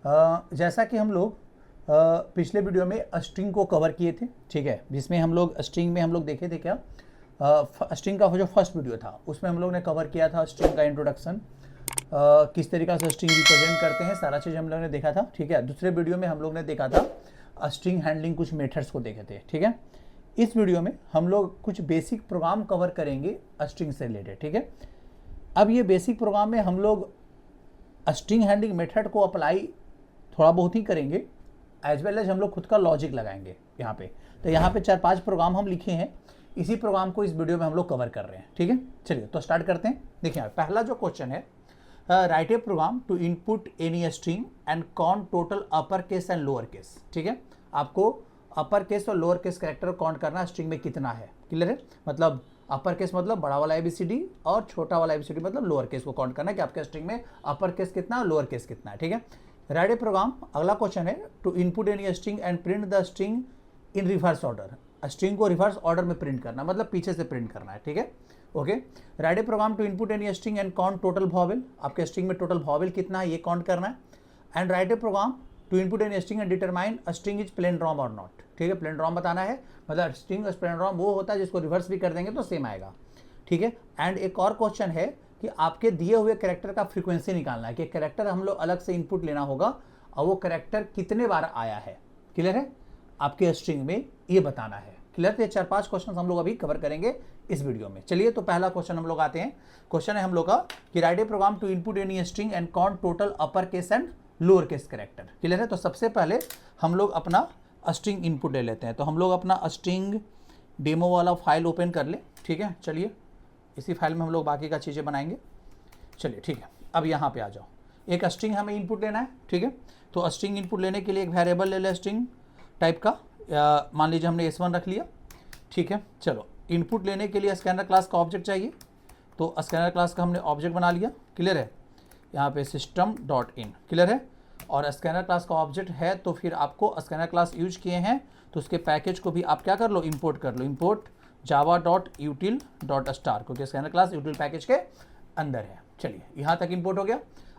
जैसा कि हम लोग पिछले वीडियो में स्ट्रिंग को कवर किए थे, ठीक है, जिसमें हम लोग स्ट्रिंग में हम लोग देखे थे क्या, स्ट्रिंग का जो फर्स्ट वीडियो था उसमें हम लोग ने कवर किया था स्ट्रिंग का इंट्रोडक्शन, किस तरीक़ा से स्ट्रिंग रिप्रेजेंट करते हैं, सारा चीज़ हम लोग ने देखा था, ठीक है। दूसरे वीडियो में हम लोग ने देखा था स्ट्रिंग हैंडलिंग, कुछ मेथड्स को देखे थे, ठीक है। इस वीडियो में हम लोग कुछ बेसिक प्रोग्राम कवर करेंगे स्ट्रिंग से रिलेटेड, ठीक है। अब ये बेसिक प्रोग्राम में हम लोग स्ट्रिंग हैंडलिंग मेथड को अप्लाई थोड़ा बहुत ही करेंगे, एज वेल एज हम लोग खुद का लॉजिक लगाएंगे यहाँ पे। तो यहाँ पे 4-5 प्रोग्राम हम लिखे हैं, इसी प्रोग्राम को इस वीडियो में हम लोग कवर कर रहे हैं, ठीक है। चलिए तो स्टार्ट करते हैं। देखिए पहला जो क्वेश्चन है, write a program to input any string and count total upper case and lower case, ठीक है। आपको अपर केस और लोअर केस कैरेक्टर काउंट करना स्ट्रिंग में कितना है, क्लियर है। मतलब अपर केस मतलब बड़ा वाला ABCD और छोटा वाला ABCD मतलब लोअर केस को काउंट करना है कि आपके स्ट्रिंग में अपर केस कितना है, लोअर केस कितना है, ठीक है। राइट ए प्रोग्राम, अगला क्वेश्चन है to input any string and print the string in reverse order. String को रिवर्स ऑर्डर में प्रिंट करना, मतलब पीछे से प्रिंट करना है, ठीक है। Okay, write a program to input any string and count total vowel. आपके स्ट्रिंग में टोटल वॉवेल कितना है ये काउंट करना है। And write a program to input any string and determine a string is palindrome और नॉट, ठीक है। प्लेनड्रॉम बताना है, मतलब स्ट्रिंग और प्लेनड्रॉम वो होता है जिसको रिवर्स भी कर देंगे तो सेम आएगा, ठीक है। एंड एक और क्वेश्चन है कि आपके दिए हुए कैरेक्टर का फ्रीक्वेंसी निकालना है, कि कैरेक्टर हम लोग अलग से इनपुट लेना होगा और वो कैरेक्टर कितने बार आया है, क्लियर है, आपके स्ट्रिंग में ये बताना है, क्लियर। तो ये 4-5 क्वेश्चन हम लोग अभी कवर करेंगे इस वीडियो में। चलिए तो पहला क्वेश्चन हम लोग आते हैं। क्वेश्चन है हम लोग का कि write a program to input any string and count total upper case and lower case character, clear है। तो सबसे पहले हम लोग अपना स्ट्रिंग इनपुट ले लेते हैं। तो हम लोग अपना स्ट्रिंग डेमो वाला फाइल ओपन कर ले, ठीक है। चलिए इसी फाइल में हम लोग बाकी का चीज़ें बनाएंगे। चलिए ठीक है, अब यहाँ पे आ जाओ। एक स्ट्रिंग हमें इनपुट लेना है, ठीक है। तो स्ट्रिंग इनपुट लेने के लिए एक वेरिएबल ले ले स्ट्रिंग टाइप का, मान लीजिए हमने S1 रख लिया, ठीक है। चलो इनपुट लेने के लिए स्कैनर क्लास का ऑब्जेक्ट चाहिए, तो स्कैनर क्लास का हमने ऑब्जेक्ट बना लिया, क्लियर है। यहाँ पे system.in, क्लियर है। और स्कैनर क्लास का ऑब्जेक्ट है तो फिर आपको स्कैनर क्लास यूज किए हैं तो उसके पैकेज को भी आप क्या कर लो, इंपोर्ट कर लो। इंपोर्ट java.util.star, क्योंकि स्कैनर क्लास util पैकेज के अंदर है। चलिए यहाँ तक इंपोर्ट हो गया।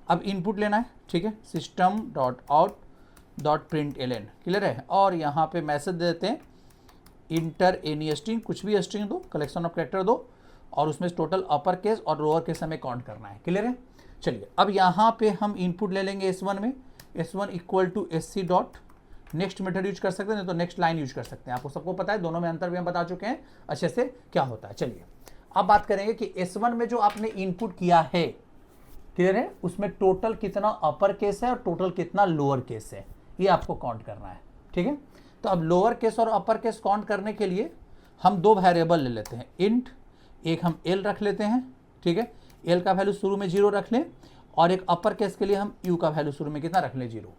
अब इनपुट लेना है, ठीक है, system.out.println, क्लियर है। और यहाँ पे मैसेज देते हैं इंटर एनी स्ट्रिंग, कुछ भी स्ट्रिंग दो, कलेक्शन ऑफ कैरेक्टर दो, और उसमें टोटल अपर केस और लोअर केस हमें काउंट करना है, क्लियर है। चलिए अब यहाँ पे हम इनपुट ले लेंगे S1 में, S1 equal to SC dot, next method use कर सकते हैं, नहीं तो नेक्स्ट लाइन यूज कर सकते हैं। आपको सबको पता है, दोनों में अंतर भी हम बता चुके हैं अच्छे से क्या होता है। चलिए अब बात करेंगे कि S1 में जो आपने इनपुट किया है, क्लियर है, उसमें टोटल कितना अपर केस है और टोटल कितना लोअर केस है, ये आपको काउंट करना है, ठीक है। तो अब लोअर केस और अपर केस काउंट करने के लिए हम दो वेरिएबल ले लेते हैं। इंट, एक हम L रख लेते हैं, ठीक है, L का वैल्यू शुरू में 0 रख लें, और एक अपर केस के लिए हम U का वैल्यू शुरू में कितना रख लें, 0।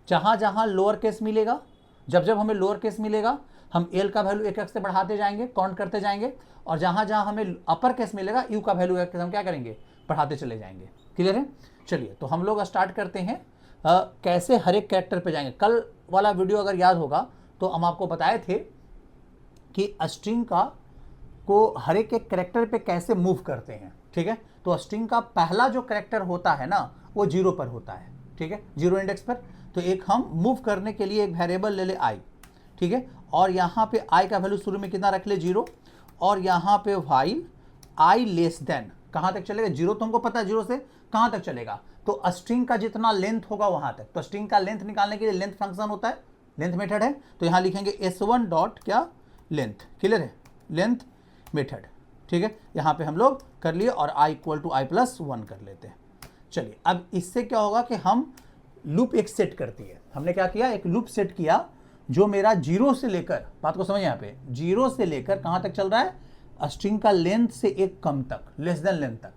जहाँ जहाँ लोअर केस मिलेगा, जब जब हमें लोअर केस मिलेगा हम L का वैल्यू एक से बढ़ाते जाएंगे, काउंट करते जाएंगे, और जहाँ जहाँ हमें अपर केस मिलेगा U का वैल्यू हम क्या करेंगे, बढ़ाते चले जाएंगे, क्लियर है। चलिए तो हम लोग स्टार्ट करते हैं कैसे हर एक कैरेक्टर पे जाएंगे। कल वाला वीडियो अगर याद होगा तो हम आपको बताए थे कि स्ट्रिंग का को हर एक कैरेक्टर पे कैसे मूव करते हैं, ठीक है। तो स्ट्रिंग का पहला जो कैरेक्टर होता है ना वो 0 पर होता है, ठीक है, 0 इंडेक्स पर। तो एक हम मूव करने के लिए एक वेरिएबल ले ले I, ठीक है, और यहाँ पे I का वैल्यू शुरू में कितना रख ले, 0, और यहाँ पे व्हाइल I लेस देन, कहाँ तक चलेगा, 0 तो हमको पता है 0 से कहाँ तक चलेगा, तो स्ट्रिंग का जितना लेंथ होगा वहाँ तक। तो स्ट्रिंग का लेंथ निकालने के लिए लेंथ फंक्शन होता है, लेंथ मेथड है। तो यहाँ लिखेंगे S1 डॉट क्या, लेंथ, क्लियर है, लेंथ मेथड, ठीक है। यहाँ पे हम लोग कर लिए और I इक्वल टू I+1 कर लेते हैं। चलिए अब इससे क्या होगा कि हम लूप एक सेट करती है, हमने क्या किया, एक लूप सेट किया जो मेरा 0 से लेकर, बात को समझ, यहाँ पे 0 से लेकर कहाँ तक चल रहा है, स्ट्रिंग का लेंथ से एक कम तक, लेस देन लेंथ तक,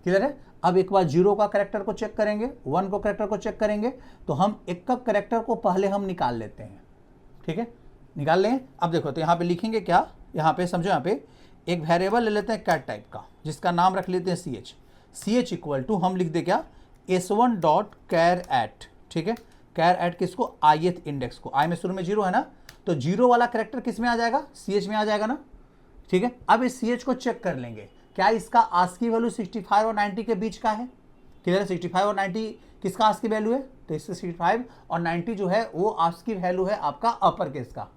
क्लियर है। अब एक बार 0 का कैरेक्टर को चेक करेंगे, 1 को कैरेक्टर को चेक करेंगे, तो हम एक का कैरेक्टर को पहले हम निकाल लेते हैं, ठीक है, निकाल लें। अब देखो तो यहाँ पे लिखेंगे क्या, यहाँ पे समझो, यहाँ पे एक वेरिएबल ले लेते हैं कैट टाइप का, जिसका नाम रख लेते हैं ch इक्वल टू, हम लिख दे क्या, S1 डॉट कैर एट, ठीक है, कैर एट किसको, ith इंडेक्स को, I में शुरू में 0 है ना, तो 0 वाला कैरेक्टर किस में आ जाएगा, ch में आ जाएगा ना, ठीक है। अब इस ch को चेक कर लेंगे, क्या इसका आस्की वैल्यू 65 और 90 के बीच का है, क्लियर है। 65 और 90 किसका आस्की वैल्यू है, तो 65 और 90 जो है वो आस्की वैल्यू है आपका अपर केस का,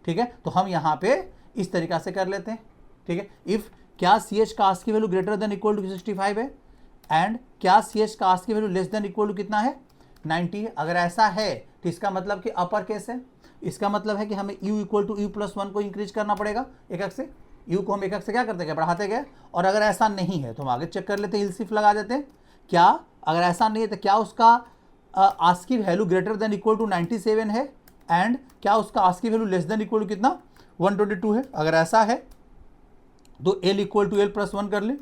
ठीक है। तो हम यहाँ पे इस तरीका से कर लेते हैं, ठीक है। इफ क्या CH का ASCII value greater than equal to 65 है एंड क्या CH का ASCII value less than equal to कितना है 90 है। अगर ऐसा है तो इसका मतलब कि अपर केस है, इसका मतलब है कि हमें u इक्वल टू u+1 को इंक्रीज करना पड़ेगा एकक से, u को हम एकक से क्या करते गए बढ़ाते गए। और अगर ऐसा नहीं है तो हम आगे चेक कर लेते हैं, इल्सिफ लगा देते हैं। क्या अगर ऐसा नहीं है तो क्या उसका ASCII value greater than equal to 97 है एंड क्या उसका ASCII value less than equal to कितना 122 है। अगर ऐसा है तो l इक्वल टू l+1 कर ले,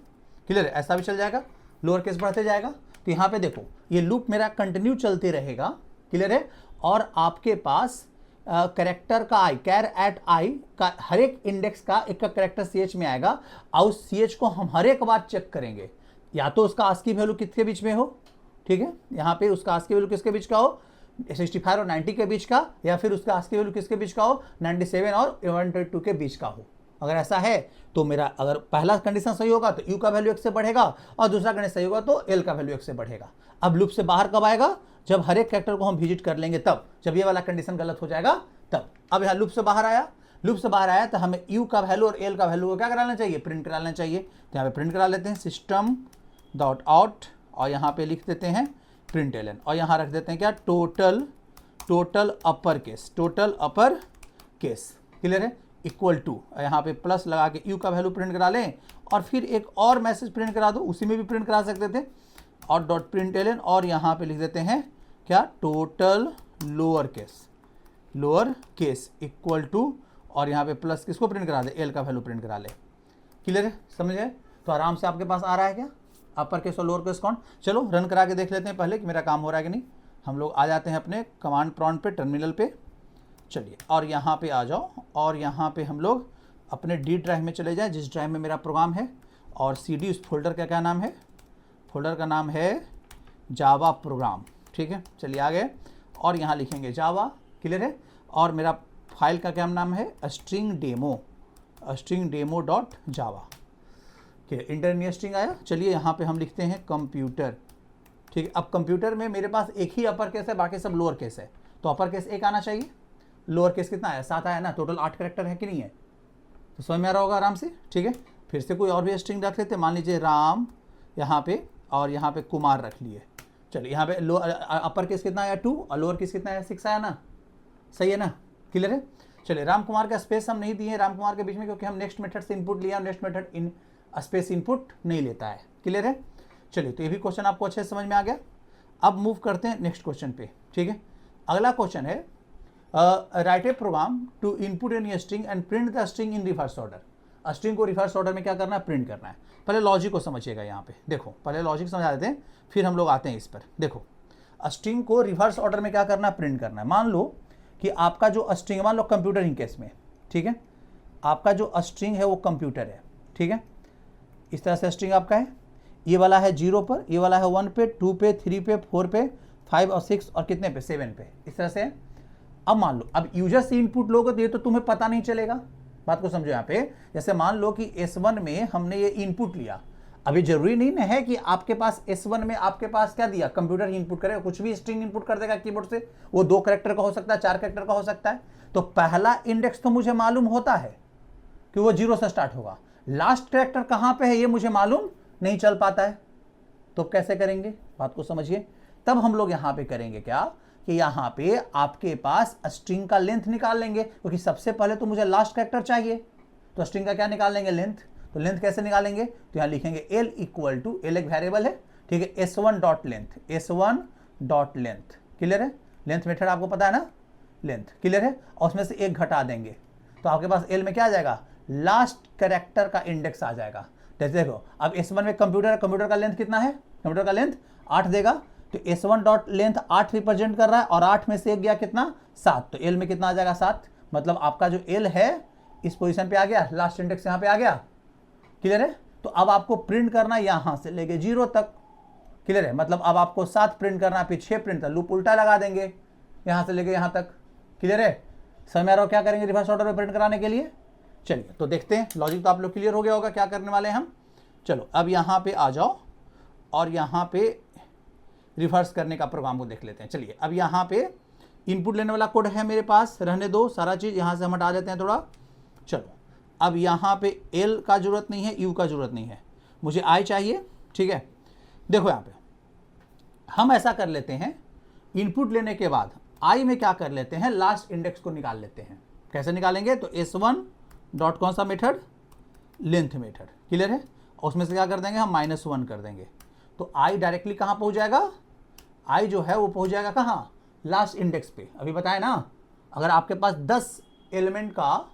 क्लियर है। ऐसा भी चल जाएगा, लोअर केस बढ़ते जाएगा। तो यहाँ पे देखो ये लूप मेरा कंटिन्यू चलते रहेगा, क्लियर है। और आपके पास करेक्टर का आई कैर एट आई का हर एक इंडेक्स का एक का करेक्टर CH में आएगा और उस CH को हम हर एक बार चेक करेंगे, या तो उसका आस्की वैल्यू किसके बीच में हो, ठीक है। यहाँ पे उसका आस्की वैल्यू किसके बीच का हो 65 और 90 के बीच का, या फिर उसका आस्की वैल्यू किसके बीच का हो 97 और 122 के बीच का हो। अगर ऐसा है तो मेरा अगर पहला कंडीशन सही होगा तो u का वैल्यू 1 से बढ़ेगा और दूसरा कंडीशन सही होगा तो l का वैल्यू 1 से बढ़ेगा। अब लूप से बाहर कब आएगा, जब हर एक कैरेक्टर को हम विजिट कर लेंगे तब, जब ये वाला कंडीशन गलत हो जाएगा तब। अब यहाँ लूप से बाहर आया, लूप से बाहर आया तो हमें u का वैल्यू और l का वैल्यू को क्या कराना चाहिए, प्रिंट कराना चाहिए। तो यहाँ पे प्रिंट करा लेते हैं सिस्टम डॉट आउट और यहाँ पे लिख देते हैं println और यहाँ रख देते हैं क्या टोटल अपर केस, क्लियर है, इक्वल टू यहाँ पे प्लस लगा के u का वैल्यू प्रिंट करा लें और फिर एक और मैसेज प्रिंट करा दो, उसी में भी प्रिंट करा सकते थे और डॉट println और यहाँ पे लिख देते हैं क्या total lower case equal to और यहाँ पे प्लस किसको प्रिंट करा दे l का वैल्यू प्रिंट करा ले, क्लियर है, समझे। तो आराम से आपके पास आ रहा है क्या अपर केस और लोअर केस कौन। चलो रन करा के देख लेते हैं पहले कि मेरा काम हो रहा है कि नहीं। हम लोग आ जाते हैं अपने कमांड प्रॉम्प्ट पे टर्मिनल पे, चलिए और यहाँ पे आ जाओ और यहाँ पे हम लोग अपने D ड्राइव में चले जाएं जिस ड्राइव में मेरा प्रोग्राम है और CD उस फोल्डर का क्या नाम है, फोल्डर का नाम है जावा प्रोग्राम, ठीक है। चलिए आ गए और यहाँ लिखेंगे जावा, क्लियर है। और मेरा फाइल का क्या नाम है स्ट्रिंग डेमो डॉट जावा, ठीक है। इंटरनेट स्ट्रिंग आया। चलिए यहाँ पे हम लिखते हैं कंप्यूटर, ठीक है। अब कंप्यूटर में मेरे पास एक ही अपर केस है, बाकी सब लोअर केस है, तो अपर केस 1 आना चाहिए, लोअर केस कितना आया 7 आया ना, टोटल 8 कैरेक्टर है कि नहीं है, तो समझ में आ रहा होगा आराम से, ठीक है। फिर से कोई और भी स्ट्रिंग रख लेते, मान लीजिए राम यहाँ पे और यहाँ पे कुमार रख लिए। चलिए यहाँ पे अपर केस कितना आया 2 और लोअर केस कितना आया 6 आया ना, सही है ना, क्लियर है। चलिए राम कुमार का स्पेस हम नहीं दिए राम कुमार के बीच में, क्योंकि हम नेक्स्ट मेथड से इनपुट लिया, next method in space input नहीं लेता है, क्लियर है। चलिए तो ये भी क्वेश्चन आपको अच्छे से समझ में आ गया। अब मूव करते हैं नेक्स्ट क्वेश्चन पे, ठीक है। अगला क्वेश्चन है write a program to input any string and print the string in reverse order. String को रिवर्स ऑर्डर में क्या करना है, प्रिंट करना है। पहले लॉजिक को समझिएगा, यहाँ पे देखो पहले लॉजिक समझा देते हैं फिर हम लोग आते हैं इस पर। देखो स्ट्रिंग को रिवर्स ऑर्डर में क्या करना है, प्रिंट करना है। मान लो कि आपका जो स्ट्रिंग, मान लो कंप्यूटर इन केस में, ठीक है, आपका जो स्ट्रिंग है वो कंप्यूटर है, ठीक है। इस तरह से स्ट्रिंग आपका है, ये वाला है 0 पर, ये वाला है 1 पे, 2 पे, 3 पे, 4 पे, 5 और 6 और कितने पे 7 पे, इस तरह से। अब मान लो अब यूजर से इनपुट लोगे तो ये तो तुम्हें पता नहीं चलेगा, बात को समझो यहाँ पे। जैसे मान लो कि S1 में हमने ये इनपुट लिया, अभी जरूरी नहीं ना है कि आपके पास S1 में आपके पास क्या दिया, कंप्यूटर इनपुट करेगा, कुछ भी स्ट्रिंग इनपुट कर देगा कीबोर्ड से, वो 2 कैरेक्टर का हो सकता है, 4 कैरेक्टर का हो सकता है। तो पहला इंडेक्स तो मुझे मालूम होता है कि वो 0 से स्टार्ट होगा, लास्ट कैरेक्टर कहां पे है ये मुझे मालूम नहीं चल पाता है, तो कैसे करेंगे, बात को समझिए। तब हम लोग यहां पे करेंगे क्या कि यहां पे आपके पास स्ट्रिंग का लेंथ निकाल लेंगे, क्योंकि सबसे पहले तो मुझे लास्ट कैरेक्टर चाहिए, तो स्ट्रिंग का क्या निकाल लेंगे, लेंथ। तो लेंथ कैसे निकालेंगे, तो यहां लिखेंगे l इक्वल टू, l एक वेरिएबल है, ठीक है, s1 डॉट लेंथ, क्लियर है। लेंथ मेथड आपको पता है ना, लेंथ, क्लियर है। और उसमें से 1 घटा देंगे तो आपके पास l में क्या आ जाएगा, लास्ट कैरेक्टर का इंडेक्स आ जाएगा। जैसे देखो अब S1 में कंप्यूटर का लेंथ कितना है, कंप्यूटर का लेंथ 8 देगा, तो S1 डॉट लेंथ 8 रिप्रेजेंट कर रहा है और 8 में से 1 गया कितना 7, तो L में कितना आ जाएगा 7। मतलब आपका जो L है इस पोजीशन पे आ गया, लास्ट इंडेक्स यहाँ पे आ गया, क्लियर है। तो अब आपको प्रिंट करना यहां से लेके 0 तक, क्लियर है। मतलब अब आपको 7 प्रिंट करना, फिर 6 प्रिंट करना, लूप उल्टा लगा देंगे यहां से लेके यहां तक, क्लियर है। समय आ रहा हो क्या करेंगे रिवर्स ऑर्डर में प्रिंट कराने के लिए। चलिए तो देखते हैं, लॉजिक तो आप लोग क्लियर हो गया होगा क्या करने वाले हैं हम। चलो अब यहाँ पे आ जाओ और यहाँ पे रिवर्स करने का प्रोग्राम को देख लेते हैं। चलिए अब यहाँ पे इनपुट लेने वाला कोड है मेरे पास, रहने दो सारा चीज़, यहाँ से हम हटा देते हैं थोड़ा। चलो अब यहाँ पे एल का जरूरत नहीं है, यू का जरूरत नहीं है, मुझे आई चाहिए। ठीक है, देखो यहाँ पे हम ऐसा कर लेते हैं, इनपुट लेने के बाद आई में क्या कर लेते हैं, लास्ट इंडेक्स को निकाल लेते हैं। कैसे निकालेंगे, तो S1 डॉट कौन सा मेथड, लेंथ मेथड, क्लियर है। और उसमें से क्या कर देंगे हम, -1 कर देंगे। तो आई डायरेक्टली कहाँ पहुँच जाएगा, आई जो है वो पहुँच जाएगा कहाँ, लास्ट इंडेक्स पे। अभी बताए ना, अगर आपके पास 10 एलिमेंट का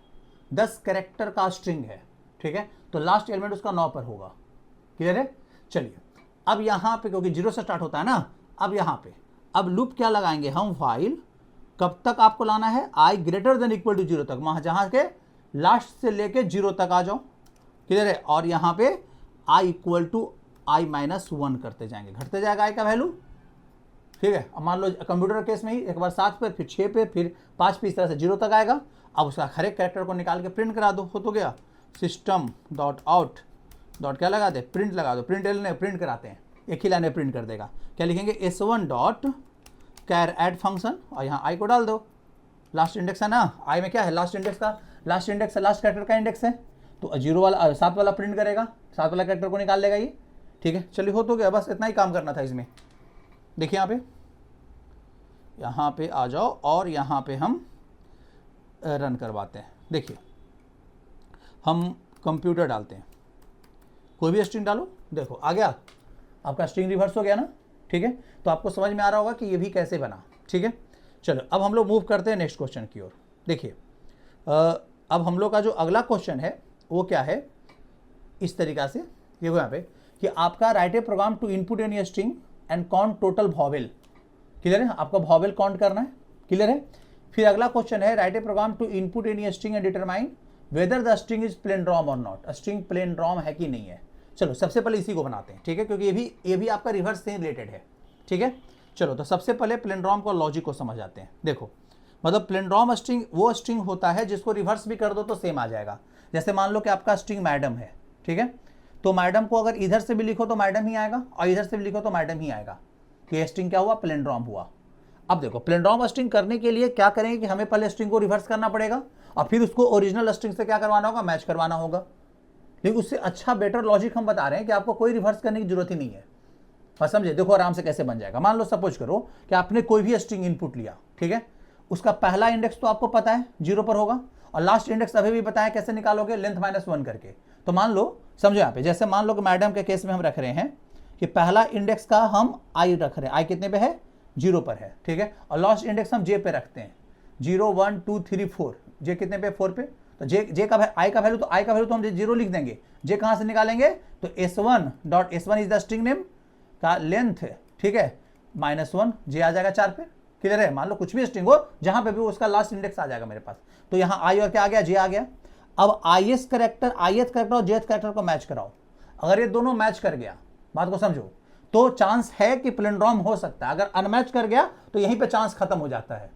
10 कैरेक्टर का स्ट्रिंग है, ठीक है, तो लास्ट एलिमेंट उसका 9 पर होगा, क्लियर है। चलिए अब यहाँ पे क्योंकि 0 से स्टार्ट होता है ना, अब यहाँ पे अब लूप क्या लगाएंगे हम, व्हाइल कब तक आपको लाना है, i greater than equal to 0 तक, वहाँ जहाँ के लास्ट से लेके 0 तक आ जाओ, क्लियर है। और यहाँ पे i इक्वल टू i-1 करते जाएंगे, घटते जाएगा i का वैल्यू, ठीक है। अब मान लो कंप्यूटर केस में ही एक बार 7 पे, फिर 6 पे, फिर 5 पे, इस तरह से 0 तक आएगा। अब उसका हर एक कैरेक्टर को निकाल के प्रिंट करा दो, हो तो गया। सिस्टम डॉट आउट डॉट क्या लगा दे, प्रिंट लगा दो, प्रिंट एल ने प्रिंट कराते हैं, एक ही लाइन में प्रिंट कर देगा। क्या लिखेंगे, S1 डॉट कैर एड फंक्शन, और यहाँ आई को डाल दो, लास्ट इंडेक्स है ना, आई में क्या है, लास्ट इंडेक्स का लास्ट इंडेक्स है, लास्ट कैरेक्टर का इंडेक्स है, तो 0 वाला 7 वाला प्रिंट करेगा, 7 वाला कैरेक्टर को निकाल लेगा ये, ठीक है। चलिए हो तो गया, बस इतना ही काम करना था इसमें। देखिए यहाँ पे आ जाओ और यहाँ पे हम रन करवाते हैं। देखिए हम कंप्यूटर डालते हैं, कोई भी स्ट्रिंग डालो, देखो आ गया आपका स्ट्रिंग रिवर्स हो गया ना, ठीक है। तो आपको समझ में आ रहा होगा कि ये भी कैसे बना, ठीक है। चलो अब हम लोग मूव करते हैं नेक्स्ट क्वेश्चन की ओर। देखिए अब हम लोग का जो अगला क्वेश्चन है वो क्या है, इस तरीक़ा से देखो यहाँ पे कि आपका write a program to input any string and count total vowel, clear है, आपका वॉवेल काउंट करना है, क्लियर है। फिर अगला क्वेश्चन है write a program to input any string and determine whether the string is palindrome और नॉट, स्ट्रिंग प्लेनड्रॉम है कि नहीं है। चलो सबसे पहले इसी को बनाते हैं, ठीक है, क्योंकि ये भी आपका रिवर्स से रिलेटेड है, ठीक है। चलो तो सबसे पहले प्लेनड्रॉम का लॉजिक को समझ आते हैं। देखो मतलब प्लेनड्रॉम स्ट्रिंग वो स्ट्रिंग होता है जिसको रिवर्स भी कर दो तो सेम आ जाएगा। जैसे मान लो कि आपका स्ट्रिंग मैडम है, ठीक है, तो मैडम को अगर इधर से भी लिखो तो मैडम ही आएगा और इधर से भी लिखो तो मैडम ही आएगा, तो ये स्ट्रिंग क्या हुआ, प्लेनड्रॉम हुआ। अब देखो प्लेनड्रॉम स्ट्रिंग करने के लिए क्या करेंगे कि हमें पहले स्ट्रिंग को रिवर्स करना पड़ेगा और फिर उसको ओरिजिनल स्ट्रिंग से क्या करवाना होगा, मैच करवाना होगा। लेकिन उससे अच्छा बेटर लॉजिक हम बता रहे हैं कि आपको कोई रिवर्स करने की जरूरत ही नहीं है। और समझे, देखो आराम से कैसे बन जाएगा। मान लो सपोज करो कि आपने कोई भी स्ट्रिंग इनपुट लिया, ठीक है, उसका पहला इंडेक्स तो आपको पता है 0 पर होगा और लास्ट इंडेक्स अभी भी बताया कैसे निकालोगे, लेंथ -1 करके। तो मान लो समझो यहाँ पे, जैसे मान लो कि मैडम के केस में हम रख रहे हैं कि पहला इंडेक्स का हम आई रख रहे हैं, आई कितने पे है, 0 पर है, ठीक है, और लास्ट इंडेक्स हम जे पे रखते हैं, 0 1 2 3 4, जे कितने पे, 4 पे, तो जे का आई का वैल्यू, तो आई का वैल्यू तो हम 0 लिख देंगे। जे कहाँ से निकालेंगे, तो S1 dot S1 is the string name का लेंथ, ठीक है, -1, जे आ जाएगा 4 पे, क्लियर है। मान लो कुछ भी स्ट्रिंग हो जहां पे भी उसका लास्ट इंडेक्स आ जाएगा मेरे पास, तो यहाँ आई और क्या आ गया, जे आ गया। अब ith कैरेक्टर और jth कैरेक्टर को मैच कराओ, अगर ये दोनों मैच कर गया, बात को समझो, तो चांस है कि प्लेनड्रॉम हो सकता है। अगर अनमैच कर गया तो यहीं पे चांस खत्म हो जाता है,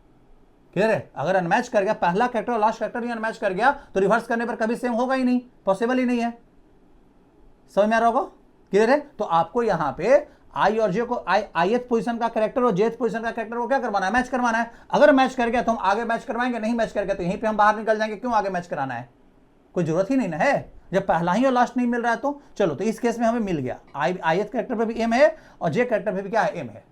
क्लियर है। अगर अनमैच कर गया, पहला कैरेक्टर और लास्ट कैरेक्टर ही अनमैच कर गया तो रिवर्स करने पर कभी सेम होगा ही नहीं, पॉसिबल ही नहीं है। समझ में आ रहा होगा, क्लियर है। तो आपको यहाँ पे आई और जे को, ith पोजीशन का कैरेक्टर और jth पोजीशन का कैरेक्टर को क्या करवाना है, मैच करवाना है। अगर मैच कर गया तो हम आगे मैच करवाएंगे, नहीं मैच कर गया तो यहीं पे हम बाहर निकल जाएंगे। क्यों आगे मैच कराना है, कोई जरूरत ही नहीं ना है, जब पहला ही और लास्ट नहीं मिल रहा है तो। चलो तो इस केस में हमें मिल गया, ith कैरेक्टर पे भी एम है और जे कैरेक्टर पे भी क्या है, एम है,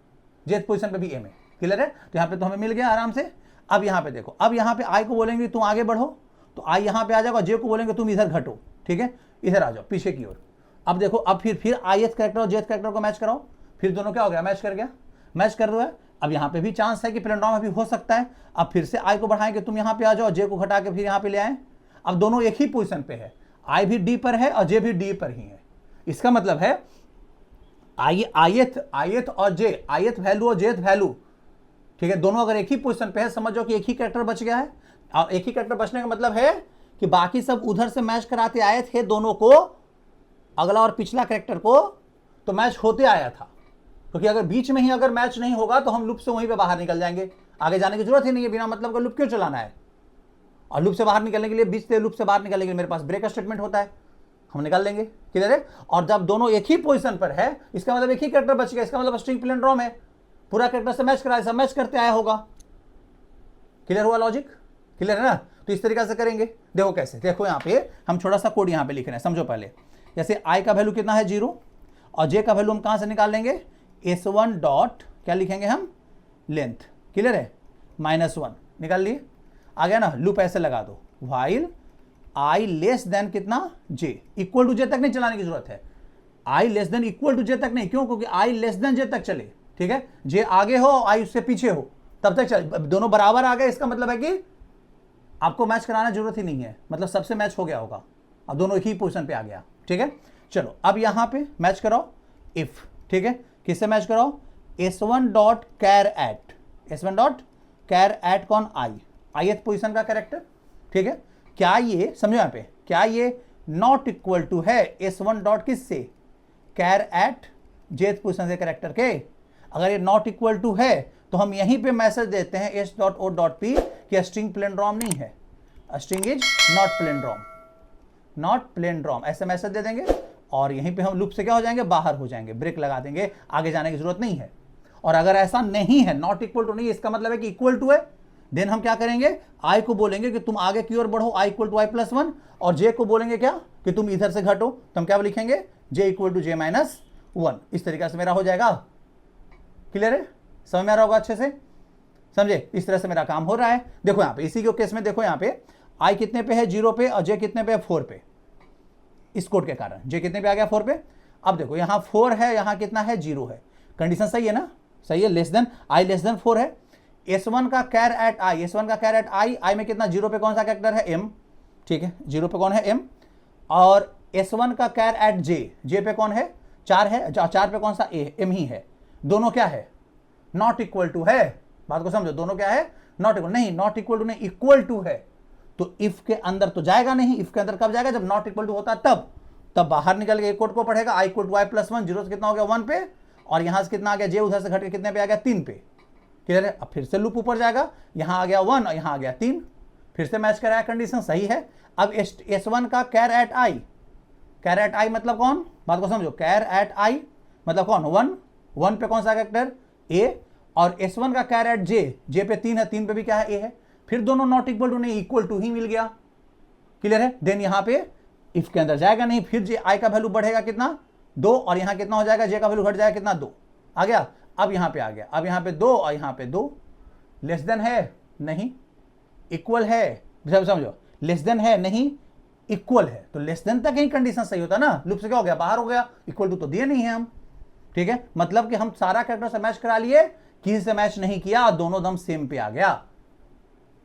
jth पोजीशन पे भी एम है, क्लियर है। तो यहाँ पे तो हमें मिल गया आराम से। अब यहाँ पे देखो, अब यहाँ पे आई को बोलेंगे तुम आगे बढ़ो तो आई यहाँ पे आ जाएगा, जे को बोलेंगे तुम इधर घटो, ठीक है, इधर आ जाओ पीछे की ओर। अब देखो, अब फिर ith कैरेक्टर और jth कैरेक्टर को मैच कराओ, फिर दोनों क्या हो गया, मैच कर गया, मैच कर दो है। अब यहाँ पे भी चांस है कि प्लेनड्रॉम अभी हो सकता है। अब फिर से आई को बढ़ाएंगे, तुम यहाँ पे आ जाओ, जे को घटा के फिर यहाँ पे ले आए। अब दोनों एक ही पोजीशन पे है, आई भी डी पर है और जे भी डी पर ही है। इसका मतलब है ith और जे, ith वैल्यू और jth वैल्यू, ठीक है, दोनों अगर एक ही पोजीशन पे है, समझो कि एक ही कैरेक्टर बच गया है। और एक ही कैरेक्टर बचने का मतलब है कि बाकी सब उधर से मैच कराते आए थे दोनों को, अगला और पिछला कैरेक्टर को, तो मैच होते आया था। क्योंकि अगर बीच में ही अगर मैच नहीं होगा तो हम लूप से वहीं पे बाहर निकल जाएंगे, आगे जाने की जरूरत ही नहीं है। बिना मतलब का लूप क्यों चलाना है। और लूप से बाहर निकलने के लिए, बीच से लूप से बाहर निकलने के लिए मेरे पास ब्रेक स्टेटमेंट होता है, हम निकाल लेंगे, क्लियर है। और जब दोनों एक ही पोजीशन पर है इसका मतलब एक ही कैरेक्टर बच गया, इसका मतलब स्ट्रिंग पैलिंड्रोम है, पूरा कैरेक्टर से मैच करा, सब मैच करते आया होगा। क्लियर हुआ लॉजिक, क्लियर है ना। तो इस तरीके से करेंगे, देखो कैसे, देखो यहाँ पे हम थोड़ा सा कोड यहाँ पे लिख रहे हैं, समझो पहले। जैसे i का वैल्यू कितना है 0 और j का वैल्यू हम कहाँ से निकाल लेंगे, s1 डॉट क्या लिखेंगे हम, लेंथ, क्लियर है, -1 निकाल लिए। आ गया ना, लूप ऐसे लगा दो, व्हाइल i लेस देन कितना j, इक्वल टू j तक नहीं चलाने की जरूरत है, i less than equal to j तक नहीं, क्यों, क्योंकि i लेस देन j तक चले, ठीक है, j आगे हो i उससे पीछे हो तब तक चल, दोनों बराबर आ गए, इसका मतलब है कि आपको मैच कराना जरूरत ही नहीं है, मतलब सबसे मैच हो गया होगा, अब दोनों एक ही पोजीशन पे आ गया, ठीक है। चलो अब यहां पे मैच कराओ इफ, ठीक है, किससे मैच कराओ, s1 dot char at, s1 dot char at कौन, i ith पोजीशन का कैरेक्टर, ठीक है। क्या ये समझो यहां पे, क्या ये नॉट इक्वल टू है s1 डॉट किससे, कैर एट jth पोजीशन से कैरेक्टर के, अगर ये नॉट इक्वल टू है तो हम यहीं पे मैसेज देते हैं s.o.p कि स्ट्रिंग पैलिंड्रोम नहीं है, string is not palindrome, not palindrome, ऐसे मैसेज दे देंगे और यहीं पे हम लूप से क्या हो जाएंगे, बाहर हो जाएंगे, ब्रेक लगा देंगे, आगे जाने की जरूरत नहीं है। और अगर ऐसा नहीं है, नॉट इक्वल टू नहीं, इसका मतलब है कि इक्वल टू है, देन हम क्या करेंगे, i को बोलेंगे कि तुम आगे की ओर बढ़ो, i इक्वल टू i+1, और j को बोलेंगे क्या कि तुम इधर से घटो, तो हम क्या लिखेंगे, j इक्वल टू j-1, इस तरीके से मेरा हो जाएगा, क्लियर है, समझ में आ रहा होगा अच्छे से, समझे, इस तरह से मेरा काम हो रहा है। देखो यहाँ पे इसी के केस में देखो यहाँ पे i कितने पे है 0 पे और j कितने पे है 4 पे, इस कोड के कारण j कितने पे आ गया 4 पे। अब देखो यहाँ 4 है, यहाँ कितना है 0 है, कंडीशन सही है ना, सही है, less than i less then 4 है, s1 का कैर एट i, s1 का कैर एट i में कितना, 0 पे कौन सा कैरेक्टर है m, ठीक है, 0 पे कौन है m, और s1 का कैर एट j पे कौन है 4 है, 4 पे कौन सा a, m ही है, दोनों क्या है, नॉट इक्वल टू है, बात को समझो, दोनों क्या है, नॉट इक्वल, नहीं नॉट इक्वल टू नहीं, इक्वल टू है, तो इफ के अंदर तो जाएगा नहीं, इफ के अंदर कब जाएगा, जब नॉट इक्वल टू होता तब बाहर निकल के एक कोड को पढ़ेगा, i इक्वल टू i+1, 0 से कितना हो गया 1 पे, और यहां से कितना आ गया j, उधर से घट के कितने पे आ गया 3 पे, क्लियर है। अब फिर से लूप ऊपर जाएगा, यहां आ गया 1 और यहां आ गया 3, फिर से मैच कराया, कंडीशन सही है। अब s1 का char at i, char at i मतलब कौन, बात को समझो, कैर एट i मतलब कौन, 1 पे कौन सा कैरेक्टर a, और s1 का कैर एट j पे 3 है, 3 पे भी क्या है a है, फिर दोनों नॉट इक्वल टू नहीं, इक्वल टू ही मिल गया, क्लियर है। देन यहां पे इफ के अंदर जाएगा नहीं, फिर i का वैल्यू बढ़ेगा कितना 2, और यहां कितना हो जाएगा, j का वैल्यू घट जाएगा कितना 2 आ गया, अब यहां पे आ गया, अब यहां पे 2 और यहां पे 2, लेस देन है नहीं, इक्वल है, समझो, लेस देन है नहीं, इक्वल है, तो लेस देन तक ही कंडीशन सही होता ना, लूप से क्या हो गया, बाहर हो गया, इक्वल टू तो दिए नहीं है हम, ठीक है, मतलब कि हम सारा कैरेक्टर से मैच करा लिए, किसी से मैच नहीं किया, दोनों दम सेम पे आ गया।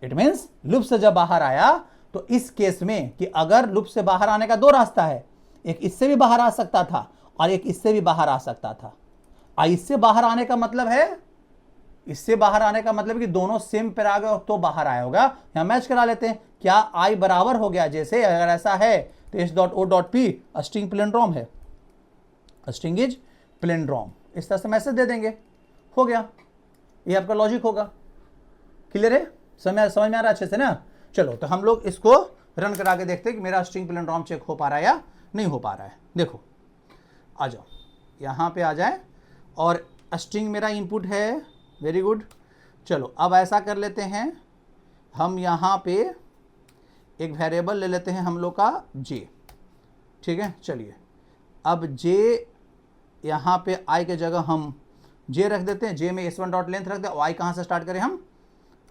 इट मींस लूप से जब बाहर आया, तो इस केस में कि अगर लूप से बाहर आने का 2 रास्ता है, एक इससे भी बाहर आ सकता था और एक इससे भी बाहर आ सकता था, इससे बाहर आने का मतलब है, इससे बाहर आने का मतलब कि दोनों सेम पे आ गए तो बाहर आया होगा, यहां मैच करा लेते हैं, क्या i बराबर हो गया जैसे, अगर ऐसा है तो s.o.p स्ट्रिंग पैलिंड्रोम है, स्ट्रिंग इज पैलिंड्रोम, इस तरह से मैसेज दे देंगे, हो गया, ये आपका लॉजिक होगा, क्लियर है, समझ में आ रहा है अच्छे से ना। चलो तो हम लोग इसको रन करा के देखते हैं कि मेरा स्ट्रिंग पैलिंड्रोम चेक हो पा रहा है या नहीं हो पा रहा है। देखो आ जाओ, यहाँ पे आ जाए, और स्ट्रिंग मेरा इनपुट है, वेरी गुड। चलो अब ऐसा कर लेते हैं, हम यहाँ पे एक वेरिएबल ले लेते हैं हम लोग का j, ठीक है, चलिए अब j यहाँ पे i के जगह हम j रख देते हैं, j में s1 डॉट लेंथ रख दे, और i कहाँ से स्टार्ट करें हम,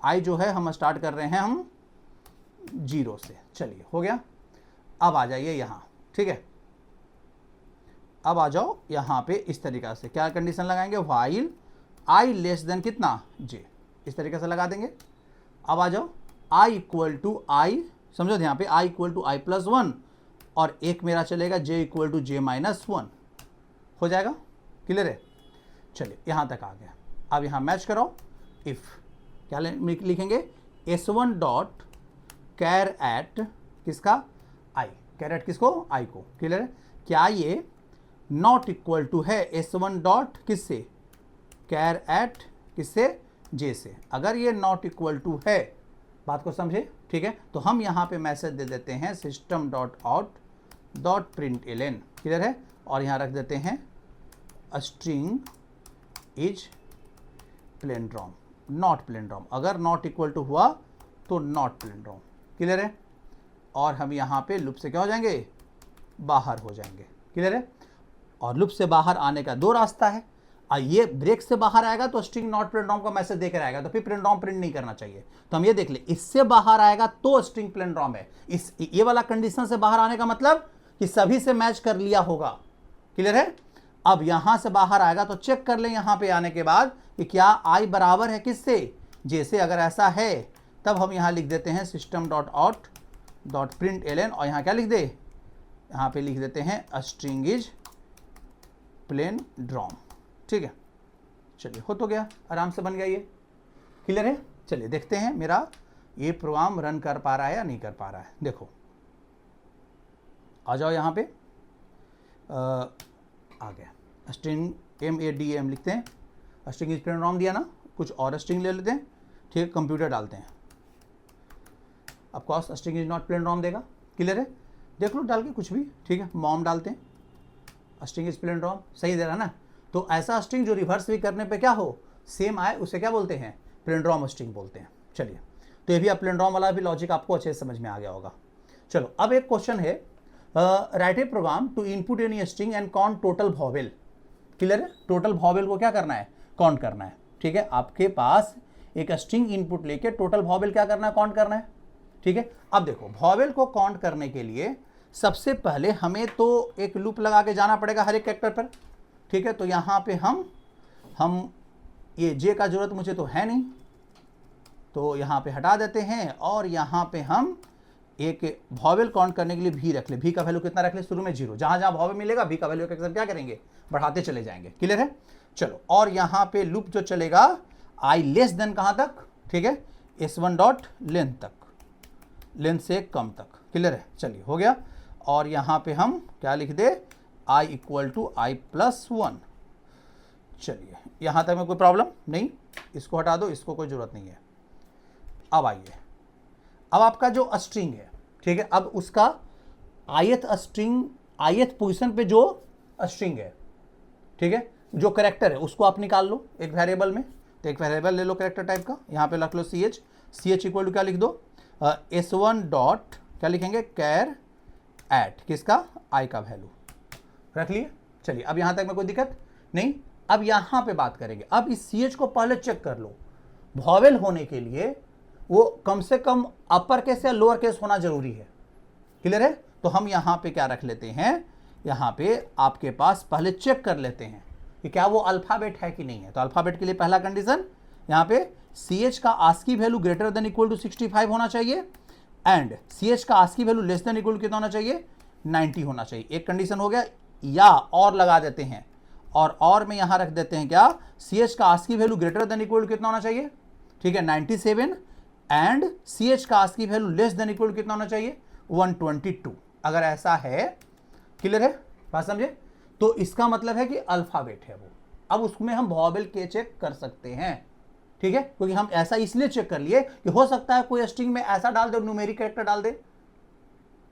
i जो है हम स्टार्ट कर रहे हैं हम 0 से, चलिए हो गया। अब आ जाइए यहाँ, ठीक है, अब आ जाओ यहाँ पे, इस तरीक़ा से क्या कंडीशन लगाएंगे, व्हाइल i लेस देन कितना j, इस तरीके से लगा देंगे। अब आ जाओ i इक्वल टू i, समझो यहाँ पे i इक्वल टू i+1, और एक मेरा चलेगा j इक्वल टू j-1, हो जाएगा, क्लियर है। चलिए यहाँ तक आ गया, अब यहाँ मैच करो, इफ क्या लिखेंगे, s1 डॉट कैर एट किसका i, कैर एट किसको, i को, क्लियर है। क्या ये नॉट इक्वल टू है s1 डॉट किससे, कैर एट किससे, j से, अगर ये नॉट इक्वल टू है, बात को समझे, ठीक है, तो हम यहाँ पे मैसेज दे देते हैं system dot out dot println, clear है, और यहाँ रख देते हैं string is palindrome, not palindrome, अगर नॉट इक्वल टू हुआ तो नॉट प्लेनड्रॉम, क्लियर है, और हम यहाँ पे लूप से क्या हो जाएंगे, बाहर हो जाएंगे, क्लियर है। और लूप से बाहर आने का दो रास्ता है, ये ब्रेक से बाहर आएगा तो स्ट्रिंग नॉट प्लेनड्रॉम का मैसेज देकर आएगा, तो फिर प्लेनड्रॉम प्रिंट नहीं करना चाहिए, तो हम ये देख ले, इससे बाहर आएगा तो स्ट्रिंग प्लेनड्रॉम है, इस ये वाला कंडीशन से बाहर आने का मतलब कि सभी से मैच कर लिया होगा, क्लियर है। अब यहां से बाहर आएगा तो चेक कर ले यहां पे आने के बाद कि क्या आई बराबर है किससे, जैसे अगर ऐसा है तब हम यहां लिख देते हैं system dot out dot println, और यहां क्या लिख दे, यहां पे लिख देते हैं स्ट्रिंग इज प्लेनड्रॉम, ठीक है। चलिए हो तो गया, आराम से बन गया ये, क्लियर है। चलिए देखते हैं मेरा ये प्रोग्राम रन कर पा रहा है या नहीं कर पा रहा है। देखो आ जाओ यहाँ पे, आ गया, स्ट्रिंग MADM लिखते हैं, स्ट्रिंग इज प्लेनड्रॉम दिया ना, कुछ और स्ट्रिंग ले लेते हैं, ठीक है, कंप्यूटर डालते हैं, ऑफकोर्स स्ट्रिंग इज नॉट प्लेनड्रॉम देगा, क्लियर है, देख लो डाल के कुछ भी, ठीक है, मॉम डालते हैं, स्ट्रिंग इज प्लेनड्रॉम सही दे रहा ना, तो ऐसा स्ट्रिंग जो रिवर्स भी करने पे क्या हो, सेम आए, उसे क्या बोलते हैं, प्लेनड्रॉम स्ट्रिंग बोलते हैं। चलिए तो ये भी अब प्लेनड्रॉम वाला भी लॉजिक आपको अच्छे से समझ में आ गया होगा। चलो अब एक क्वेश्चन है, write a program to input any string and count total vowel, clear है, टोटल वॉवेल को क्या करना है, काउंट करना है, ठीक है, आपके पास एक स्ट्रिंग इनपुट लेके टोटल वॉवेल क्या करना है, काउंट करना है, ठीक है। अब देखो वॉवेल को काउंट करने के लिए सबसे पहले हमें तो एक लूप लगा के जाना पड़ेगा हर एक कैरेक्टर पर, ठीक है, तो यहाँ पे हम ये जे का जरूरत मुझे तो है नहीं, तो यहाँ पे हटा देते हैं, और यहाँ पे हम एक वॉवेल काउंट करने के लिए भी रख ले, भी का वैल्यू कितना रख ले, शुरू में 0, जहाँ जहाँ वॉवेल मिलेगा भी का वैल्यू क्या करेंगे, बढ़ाते चले जाएंगे, क्लियर है। चलो और यहाँ पे लूप जो चलेगा आई लेस देन कहाँ तक, ठीक है, S1 डॉट लेंथ तक, लेंथ से कम तक, क्लियर है। चलिए हो गया, और यहाँ पे हम क्या लिख दे, i इक्वल टू i+1, चलिए यहाँ तक में कोई प्रॉब्लम नहीं, इसको हटा दो, इसको कोई ज़रूरत नहीं है। अब आइए, अब आपका जो स्ट्रिंग है, ठीक है, अब उसका ith पोजीशन पे जो स्ट्रिंग है, ठीक है, जो कैरेक्टर है उसको आप निकाल लो एक वेरिएबल में, तो एक वेरिएबल ले लो कैरेक्टर टाइप का, यहाँ पे रख लो ch इक्वल टू क्या लिख दो, S1 डॉट क्या लिखेंगे, कैर एट किसका, i का वैल्यू रख लिए। चलिए अब यहाँ तक में कोई दिक्कत नहीं, अब यहाँ पे बात करेंगे, अब इस ch को पहले चेक कर लो, वॉवेल होने के लिए वो कम से कम अपर केस या लोअर केस होना जरूरी है, क्लियर है। तो हम यहाँ पे क्या रख लेते हैं, यहाँ पे आपके पास पहले चेक कर लेते हैं कि क्या वो अल्फ़ाबेट है कि नहीं है, तो अल्फ़ाबेट के लिए पहला कंडीशन यहाँ पे ch का ASCII value greater than equal to 65 होना चाहिए, एंड ch का ASCII value less than equal to कितना होना चाहिए, 90 होना चाहिए, एक कंडीशन हो गया, या और लगा देते हैं, और में यहाँ रख देते हैं क्या, ch का ASCII value greater than equal to कितना होना चाहिए, ठीक है, 97, एंड ch का ASCII value less than equal to कितना होना चाहिए, 122, अगर ऐसा है, क्लियर है, बात समझे, तो इसका मतलब है कि अल्फ़ाबेट है वो, अब उसमें हम वॉवेल के चेक कर सकते हैं, ठीक है, क्योंकि हम ऐसा इसलिए चेक कर लिए कि हो सकता है कोई स्ट्रिंग में ऐसा डाल दे, न्यूमेरिक कैरेक्टर डाल दे,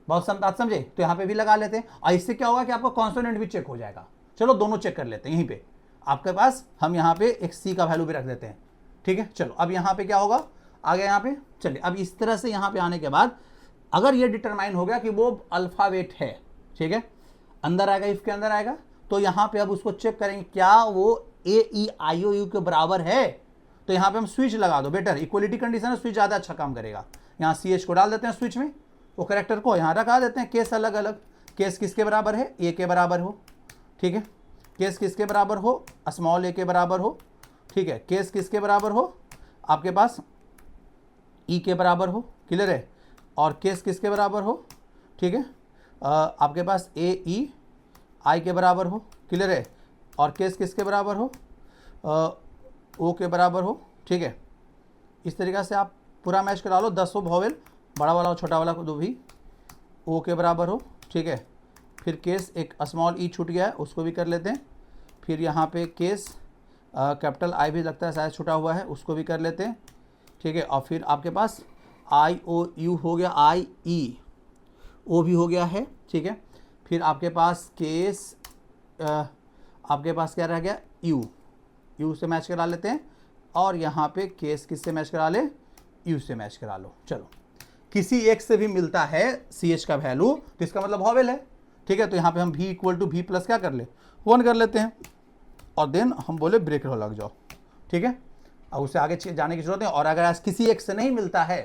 बहुत समझे, तो यहाँ पे भी लगा लेते हैं, और इससे क्या होगा कि आपका कॉन्सोनेंट भी चेक हो जाएगा। चलो दोनों चेक कर लेते हैं, यहीं पे आपके पास हम यहाँ पे एक सी का वैल्यू भी रख देते हैं, ठीक है। चलो अब यहाँ पे क्या होगा, आ गया यहाँ पे, चलिए अब इस तरह से यहाँ पे आने के बाद अगर ये डिटरमाइन हो गया कि वो अल्फ़ाबेट है, ठीक है, अंदर आएगा, इफ के अंदर आएगा, तो यहाँ पे अब उसको चेक करेंगे क्या वो AEIOU के बराबर है, तो यहाँ पे हम स्विच लगा दो, बेटर इक्वलिटी कंडीशन है, स्विच ज़्यादा अच्छा काम करेगा, यहाँ CH को डाल देते हैं स्विच में, वो कैरेक्टर को यहाँ रखा देते हैं, केस अलग अलग, केस किसके बराबर है, A के बराबर हो, ठीक है, केस किसके बराबर हो, स्मॉल a के बराबर हो, ठीक है, केस किसके बराबर हो, आपके पास E के बराबर हो, क्लियर है, और केस किसके बराबर हो, ठीक है, आपके पास AEI के बराबर हो, क्लियर है, और केस किसके बराबर हो, O के बराबर हो, ठीक है। इस तरीक़ा से आप पूरा मैच करा लो, 10 वॉवेल, बड़ा वाला और छोटा वाला को दो भी O के बराबर हो, ठीक है। फिर केस एक स्मॉल ई छूट गया है, उसको भी कर लेते हैं, फिर यहाँ पे केस कैपिटल I भी लगता है शायद छूटा हुआ है, उसको भी कर लेते हैं, ठीक है। और फिर आपके पास IOU हो गया, IEO भी हो गया है, ठीक है। फिर आपके पास केस आपके पास क्या रह गया, यू से मैच करा लेते हैं, और यहाँ पे केस किससे मैच करा ले, यू से मैच करा लो। चलो किसी एक से भी मिलता है सी एच का वैल्यू तो इसका मतलब वॉवेल है, ठीक है। तो यहाँ पे हम v equal to v plus क्या कर ले, 1 कर लेते हैं, और देन हम बोले ब्रेक लग जाओ, ठीक है। अब उससे आगे जाने की जरूरत है। और अगर आज किसी एक से नहीं मिलता है,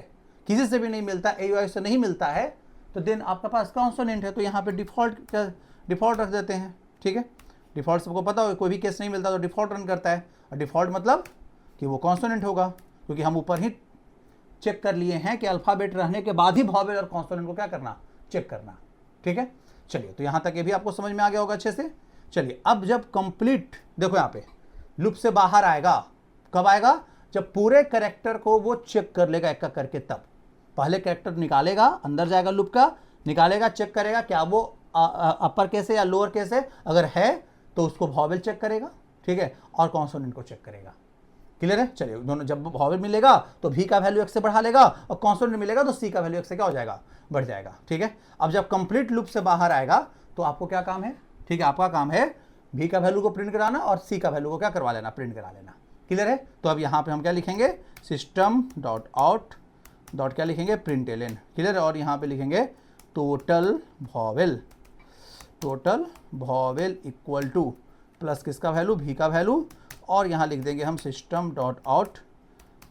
किसी से भी नहीं मिलता, ए वाई से नहीं मिलता है, तो देन आपका पास कॉन्सोनेंट है, तो यहाँ पे डिफ़ॉल्ट रख देते हैं, ठीक है। डिफ़ॉल्ट सबको पता हो, कोई भी केस नहीं मिलता तो डिफ़ॉल्ट रन करता है, और डिफ़ॉल्ट मतलब कि वो कॉन्सोनेंट होगा, क्योंकि हम ऊपर ही चेक कर लिए हैं कि अल्फ़ाबेट रहने के बाद ही वॉवेल और कॉन्सोनेंट को क्या करना, चेक करना, ठीक है। चलिए, तो यहाँ तक ये भी आपको समझ में आ गया होगा अच्छे से। चलिए, अब जब कंप्लीट, देखो यहाँ पे लूप से बाहर आएगा, कब आएगा, जब पूरे कैरेक्टर को वो चेक कर लेगा एक करके, तब पहले कैरेक्टर निकालेगा, अंदर जाएगा लूप का, निकालेगा, चेक करेगा क्या वो अपर केस है या लोअर केस है, अगर है तो उसको वॉवेल चेक करेगा, ठीक है, और कॉन्सोनेंट को चेक करेगा। क्लियर है। चलिए, दोनों जब वॉवेल मिलेगा तो v का वैल्यू x से बढ़ा लेगा, और कॉन्सोनेंट मिलेगा तो c का वैल्यू x से क्या हो जाएगा, बढ़ जाएगा, ठीक है। अब जब कंप्लीट लूप से बाहर आएगा तो आपको क्या काम है, ठीक है, आपका काम है v का वैल्यू को प्रिंट कराना और c का वैल्यू को क्या करवा लेना, प्रिंट करा लेना। क्लियर है। तो अब यहाँ पे हम क्या लिखेंगे, सिस्टम डॉट आउट डॉट क्या लिखेंगे, प्रिंट एलन। क्लियर है। और यहाँ पे लिखेंगे total vowel equal to plus किसका वैल्यू, v का वैल्यू, और यहाँ लिख देंगे हम system dot out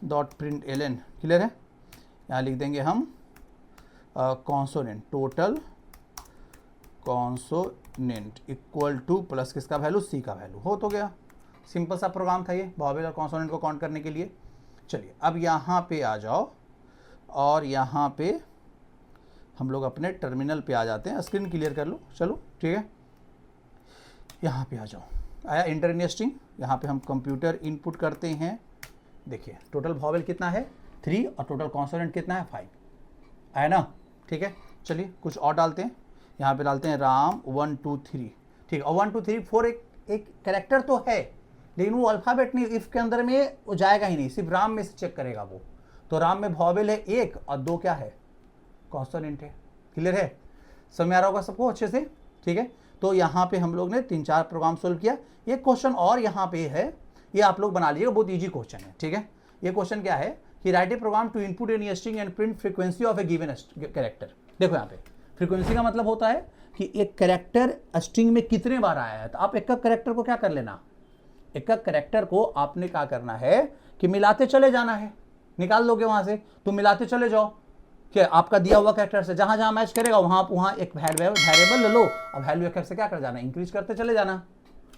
dot println. Clear है। यहाँ लिख देंगे हम consonant, total consonant equal to plus किसका वैल्यू, सी का वैल्यू। हो तो गया, सिंपल सा प्रोग्राम था ये वॉवेल और कॉन्सोनेंट को काउंट करने के लिए। चलिए, अब यहाँ पे आ जाओ, और यहाँ पे हम लोग अपने टर्मिनल पे आ जाते हैं। स्क्रीन क्लियर कर लो, चलो ठीक है। यहाँ पे आ जाओ, आया इंटर एनी स्ट्रिंग, यहाँ पे हम कंप्यूटर इनपुट करते हैं। देखिए टोटल वॉवेल कितना है, 3, और टोटल कॉन्सोनेंट कितना है, 5, आया ना, ठीक है। चलिए कुछ और डालते हैं, यहाँ पे डालते हैं राम 1 2 3, ठीक है। और 1 2 3 4 एक कैरेक्टर तो है, लेकिन वो अल्फ़ाबेट नहीं, इफ़ के अंदर में वो जाएगा ही नहीं, सिर्फ राम में से चेक करेगा वो। तो राम में वॉवेल है 1 और 2 क्या है, कॉन्सोनेंट है। क्लियर है, समझ में आ रहा होगा सबको अच्छे से, ठीक है। तो यहाँ पे हम लोग ने 3-4 प्रोग्राम सोल्व किया। ये क्वेश्चन और यहाँ पे है, ये आप लोग बना लीजिएगा, बहुत इजी क्वेश्चन है, ठीक है। ये क्वेश्चन क्या है कि write a program to input any string and print frequency of a given character. देखो यहाँ पे फ्रीक्वेंसी का मतलब होता है कि एक कैरेक्टर स्ट्रिंग में कितने बार आया है। तो आप एक कैरेक्टर को क्या कर लेना, एक कैरेक्टर को आपने क्या करना है कि मिलाते चले जाना है, निकाल लोगे वहाँ से, तो मिलाते चले जाओ कि आपका दिया हुआ कैरेक्टर से जहाँ जहाँ मैच करेगा वहाँ एक वेरिएबल ले लो, और वैल्यू एक से क्या कर जाना, इंक्रीज करते चले जाना,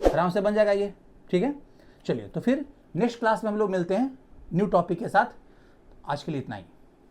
आराम से बन जाएगा ये, ठीक है। चलिए, तो फिर नेक्स्ट क्लास में हम लोग मिलते हैं न्यू टॉपिक के साथ। आज के लिए इतना ही।